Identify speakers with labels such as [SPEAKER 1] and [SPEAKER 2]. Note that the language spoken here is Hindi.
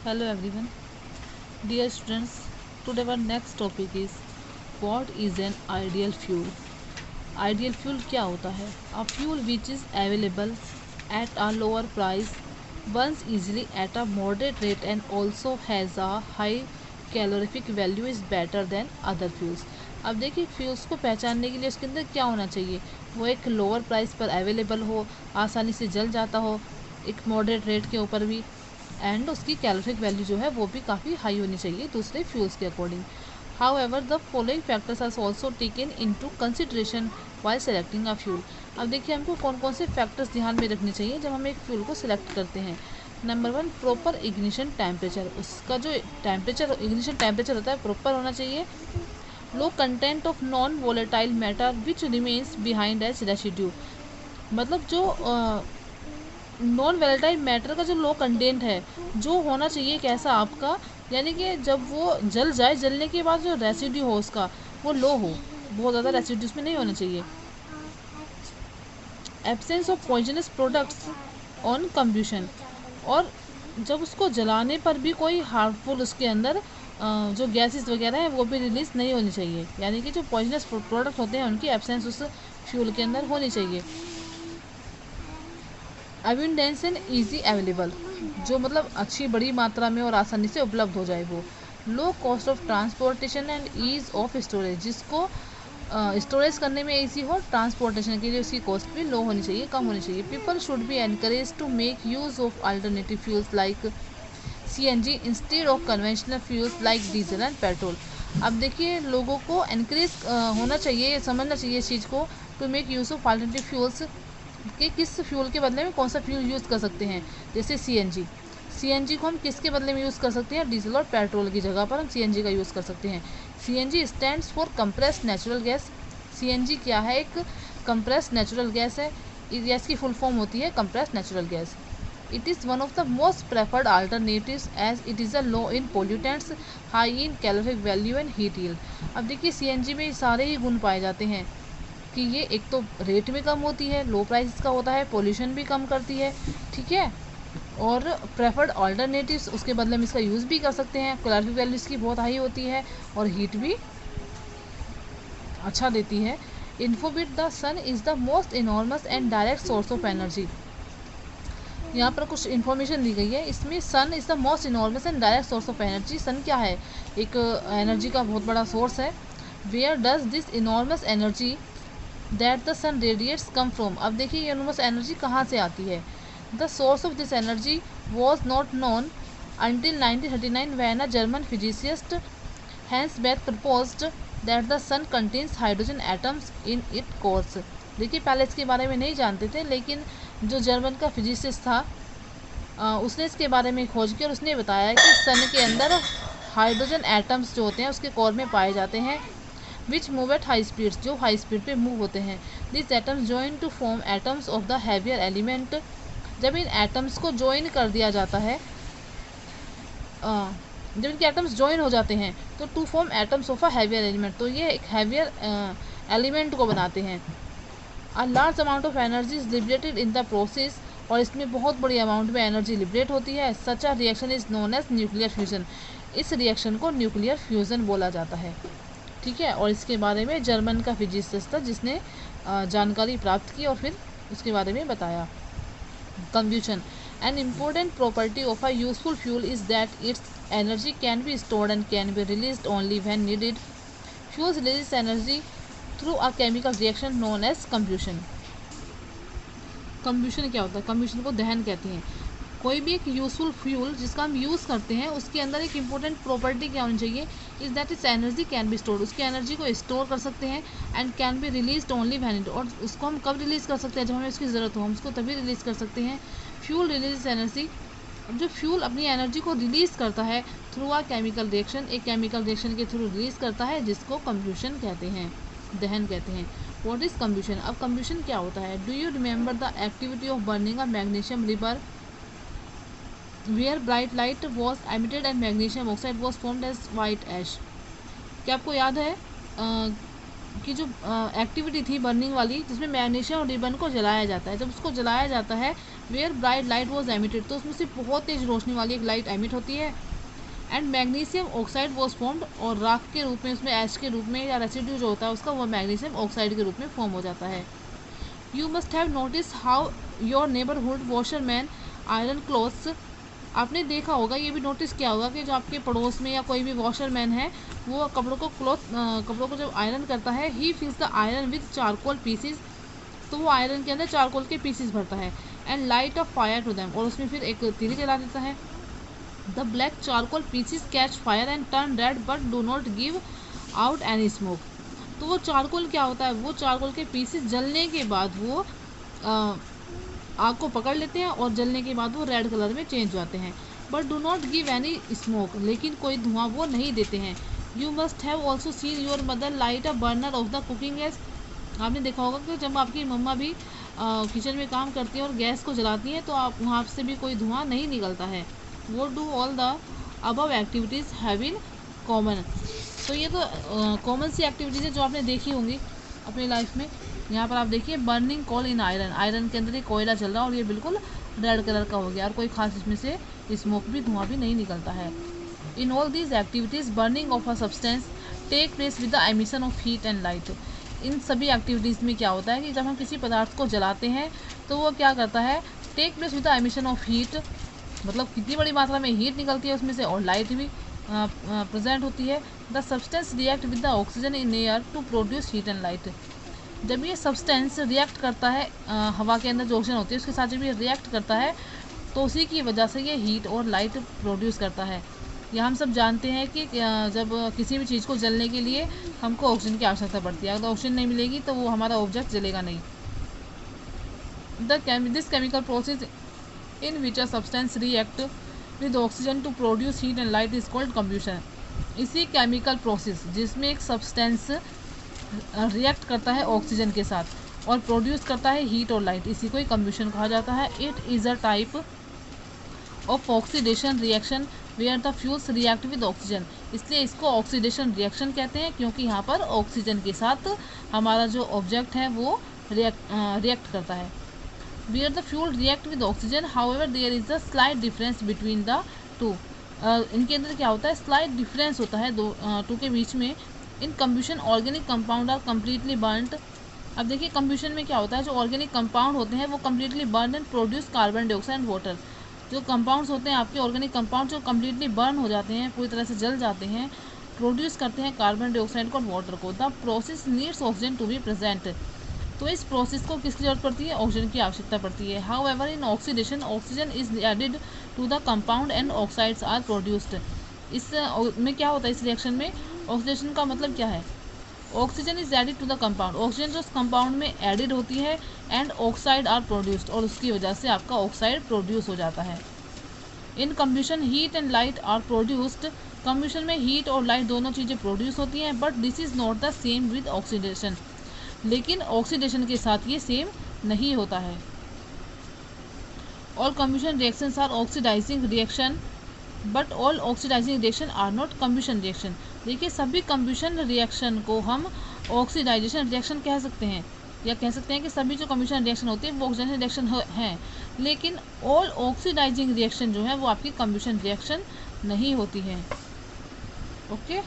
[SPEAKER 1] Hello everyone, dear students. Today our next topic is what is an ideal fuel. Ideal fuel क्या होता है? A fuel which is available at a lower price, burns easily at a moderate rate and also has a high calorific value is better than other fuels. अब देखिए फ्यूल्स को पहचानने के लिए उसके अंदर क्या होना चाहिए, वो एक लोअर प्राइस पर अवेलेबल हो, आसानी से जल जाता हो, एक मॉडरेट रेट के ऊपर भी, एंड उसकी कैलोरिफिक वैल्यू जो है वो भी काफ़ी हाई होनी चाहिए दूसरे फ्यूल्स के according. However the following factors are also taken into consideration while selecting a fuel. अब देखिए हमको कौन कौन से फैक्टर्स ध्यान में रखने चाहिए जब हम एक फ्यूल को सिलेक्ट करते हैं. Number 1, proper ignition temperature. उसका जो टेम्परेचर इग्निशन टेम्परेचर होता है प्रॉपर होना चाहिए. Low content of non volatile matter which remains behind as residue. मतलब जो नॉन वोलेटाइल मैटर का जो लो कंटेंट है जो होना चाहिए कैसा आपका, यानी कि जब वो जल जाए, जलने के बाद जो रेसिड्यू हो उसका वो लो हो, बहुत ज़्यादा रेसिड्यू उसमें नहीं होना चाहिए. Absence of poisonous products on combustion. और जब उसको जलाने पर भी कोई हार्मफुल उसके अंदर जो गैसेस वगैरह हैं वो भी रिलीज नहीं होनी चाहिए, यानी कि जो पॉइजनस प्रोडक्ट होते हैं उनकी एब्सेंस उस फ्यूल के अंदर होनी चाहिए. अबिंडेंस एंड ईजी अवेलेबल, जो मतलब अच्छी बड़ी मात्रा में और आसानी से उपलब्ध हो जाए वो. Low cost of transportation and ease of storage, जिसको स्टोरेज करने में ईजी हो, ट्रांसपोर्टेशन के लिए उसकी कॉस्ट भी लो होनी चाहिए, कम होनी चाहिए. People should be encourage to make use of alternative fuels like CNG instead of conventional fuels like diesel and petrol. अब देखिए लोगों को एनकरेज होना चाहिए, समझना चाहिए इस चीज़ को, to make use of alternative fuels कि किस फ्यूल के बदले में कौन सा फ्यूल यूज़ कर सकते हैं. जैसे CNG को हम किसके बदले में यूज़ कर सकते हैं, डीजल और पेट्रोल की जगह पर हम CNG का यूज़ कर सकते हैं. CNG stands for compressed natural gas. CNG क्या है, एक कंप्रेस्ड नेचुरल गैस है. गैस की फुल फॉर्म होती है compressed natural gas. It is one of the most preferred alternatives as it is a low in pollutants, high in calorific value and heat yield. अब देखिए CNG में सारे ही गुण पाए जाते हैं कि ये एक तो रेट में कम होती है, लो प्राइस का होता है, पोल्यूशन भी कम करती है, ठीक है, और प्रेफर्ड ऑल्टरनेटिव्स उसके बदले में इसका यूज़ भी कर सकते हैं. कैलोरिफिक वैल्यू इसकी बहुत हाई होती है और हीट भी अच्छा देती है. Infobit the sun is the most enormous and direct source of energy. यहाँ पर कुछ इन्फॉर्मेशन दी गई है इसमें. Sun is the most enormous and direct source of energy. Sun क्या है, एक एनर्जी का बहुत बड़ा सोर्स है. Where does this enormous energy that the sun radiates come from. अब देखिए ये इनॉर्मस एनर्जी कहाँ से आती है. The source of this energy was not known until 1939 when a German physicist Hans Bethe proposed that the sun contains hydrogen atoms in its core. देखिए पहले इसके बारे में नहीं जानते थे, लेकिन जो जर्मन का फिजिसिस्ट था उसने इसके बारे में खोज की और उसने बताया कि सन के अंदर हाइड्रोजन एटम्स जो होते हैं उसके कोर में पाए जाते हैं, which move at high speeds, जो हाई स्पीड पे मूव होते हैं. This atoms join to form atoms of the heavier element. जब इन एटम्स को जॉइन कर दिया जाता है, जब इनके एटम्स जॉइन हो जाते हैं तो to form atoms of a heavier element, तो ये एक हैवियर एलिमेंट को बनाते हैं. A large amount of energy is liberated in the process, और इसमें बहुत बड़ी अमाउंट में एनर्जी लिबरेट होती है. Such a reaction is known as nuclear fusion. इस रिएक्शन को न्यूक्लियर फ्यूजन बोला जाता है, ठीक है. और इसके बारे में जर्मन का फिजिसिस्ट था जिसने जानकारी प्राप्त की और फिर उसके बारे में बताया. Combustion. An important property of a useful fuel is that its energy can be stored and can be released only when needed. Fuels release energy through a chemical reaction known as combustion. Combustion क्या होता है, कंब्यूशन को दहन कहते हैं. कोई भी एक यूजफुल फ्यूल जिसका हम यूज़ करते हैं उसके अंदर एक इंपॉर्टेंट प्रॉपर्टी क्या होनी चाहिए, is that its energy can be stored. उसकी एनर्जी को स्टोर कर सकते हैं, and can be release only when it, और उसको हम कब रिलीज़ कर सकते हैं, जब हमें उसकी ज़रूरत हो हम उसको तभी रिलीज़ कर सकते हैं. Fuel release energy. जो फ्यूल अपनी एनर्जी को रिलीज़ करता है थ्रू अ केमिकल रिएक्शन, एक केमिकल रिएक्शन के थ्रू रिलीज़ करता है जिसको कंब्यूशन कहते हैं, दहन कहते हैं. What is combustion. अब कंब्यूशन क्या होता है. Do you remember the activity of burning a magnesium रिवर where bright light was emitted and magnesium oxide was formed as white ash. क्या आपको याद है की जो एक्टिविटी थी बर्निंग वाली, जिसमें मैग्नीशियम रिबन को जलाया जाता है। जब उसको जलाया जाता है, where bright light was emitted, तो उसमें से बहुत तेज रोशनी वाली एक लाइट एमिट होती है। And magnesium oxide was formed, और राख के रूप में, उसमें ऐश के रूप में या रेसिड्यू जो होता है उसका, वो मैग्नीशियम ऑक्साइड के रूप में फॉर्म हो जाता है। You must have notice how your neighbourhood washerman iron clothes, आपने देखा होगा, ये भी नोटिस किया होगा कि जो आपके पड़ोस में या कोई भी वॉशरमैन है, वो कपड़ों को जब आयरन करता है, he fills the iron with charcoal pieces, तो वो आयरन के अंदर चारकोल के पीसीज भरता है। And light of fire to them, और उसमें फिर एक तिली जला देता है। The black charcoal pieces catch fire and turn red but do not give out any smoke, तो वो चारकोल क्या होता है, वो चारकोल के पीसीज जलने के बाद वो आग को पकड़ लेते हैं, और जलने के बाद वो रेड कलर में चेंज हो जाते हैं। But do not give any smoke, लेकिन कोई धुआं वो नहीं देते हैं। You must have also seen your mother light a burner of the cooking gas, आपने देखा होगा कि जब आपकी मम्मा भी किचन में काम करती हैं और गैस को जलाती हैं, तो आप वहाँ से भी कोई धुआं नहीं निकलता है। वो do all the above activities have in common, तो ये तो कॉमन सी एक्टिविटीज़ है जो आपने देखी होंगी अपनी लाइफ में। यहाँ पर आप देखिए, burning coal in iron, iron के अंदर एक कोयला चल रहा है और ये बिल्कुल रेड कलर का हो गया, और कोई खास इसमें से स्मोक भी, धुआं भी नहीं निकलता है। In all these activities burning of a substance take place with the emission of heat and light, इन सभी एक्टिविटीज़ में क्या होता है कि जब हम किसी पदार्थ को जलाते हैं तो वो क्या करता है, take place with the emission of heat, मतलब कितनी बड़ी मात्रा में हीट निकलती है उसमें से, और लाइट भी प्रेजेंट होती है। The substance react with the oxygen in air to produce heat and light, जब ये सब्सटेंस रिएक्ट करता है हवा के अंदर जो ऑक्सीजन होती है उसके साथ जब ये रिएक्ट करता है, तो उसी की वजह से ये हीट और लाइट प्रोड्यूस करता है। यह हम सब जानते हैं कि जब किसी भी चीज़ को जलने के लिए हमको ऑक्सीजन की आवश्यकता पड़ती है, अगर ऑक्सीजन नहीं मिलेगी तो वो हमारा ऑब्जेक्ट जलेगा नहीं। This chemical process in which a substance react with oxygen to produce heat and light is called combustion, इसी केमिकल प्रोसेस जिसमें एक सब्सटेंस रिएक्ट करता है ऑक्सीजन के साथ और प्रोड्यूस करता है हीट और लाइट, इसी को ही कम्ब्यूशन कहा जाता है। It is a type of oxidation reaction where the fuels react with oxygen, इसलिए इसको ऑक्सीडेशन रिएक्शन कहते हैं, क्योंकि यहाँ पर ऑक्सीजन के साथ हमारा जो ऑब्जेक्ट है वो रिएक्ट करता है। Where the fuel react with oxygen however there is a slight difference between the two, इनके अंदर क्या होता है, स्लाइट डिफरेंस होता है टू के बीच में। In combustion organic compound are completely burned, अब देखिए कम्ब्यूशन में क्या होता है, जो ऑर्गेनिक कंपाउंड होते हैं वो completely burn and produce carbon dioxide and water, जो कंपाउंड्स होते हैं आपके ऑर्गेनिक कंपाउंड जो कम्प्लीटली बर्न हो जाते हैं, पूरी तरह से जल जाते हैं, प्रोड्यूस करते हैं कार्बन डाइऑक्साइड को और वाटर को। The process needs oxygen to be present, तो इस प्रोसेस को किसकी जरूरत पड़ती है, ऑक्सीजन की आवश्यकता पड़ती है। However in oxidation oxygen is added to the compound and oxides are produced, इस में क्या होता है, इस रिएक्शन में ऑक्सीडेशन का मतलब क्या है, oxygen is added to the compound, oxygen जो उस कंपाउंड में एडिड होती है, एंड ऑक्साइड आर प्रोड्यूस्ड, और उसकी वजह से आपका ऑक्साइड प्रोड्यूस हो जाता है। In combustion heat and light are produced, combustion में हीट और लाइट दोनों चीज़ें प्रोड्यूस होती हैं, but this is not the same with oxidation, लेकिन ऑक्सीडेशन के साथ ये सेम नहीं होता है। All combustion reactions are oxidising reaction but all oxidising reaction are not combustion reaction, देखिए सभी कम्ब्यूशन रिएक्शन को हम ऑक्सीडाइजेशन रिएक्शन कह सकते हैं, या कह सकते हैं कि सभी जो कम्ब्यूशन रिएक्शन होती है वो ऑक्सीडाइजेशन रिएक्शन हैं, लेकिन ऑल ऑक्सीडाइजिंग रिएक्शन जो है वो आपकी कम्ब्यूशन रिएक्शन नहीं होती है। ओके।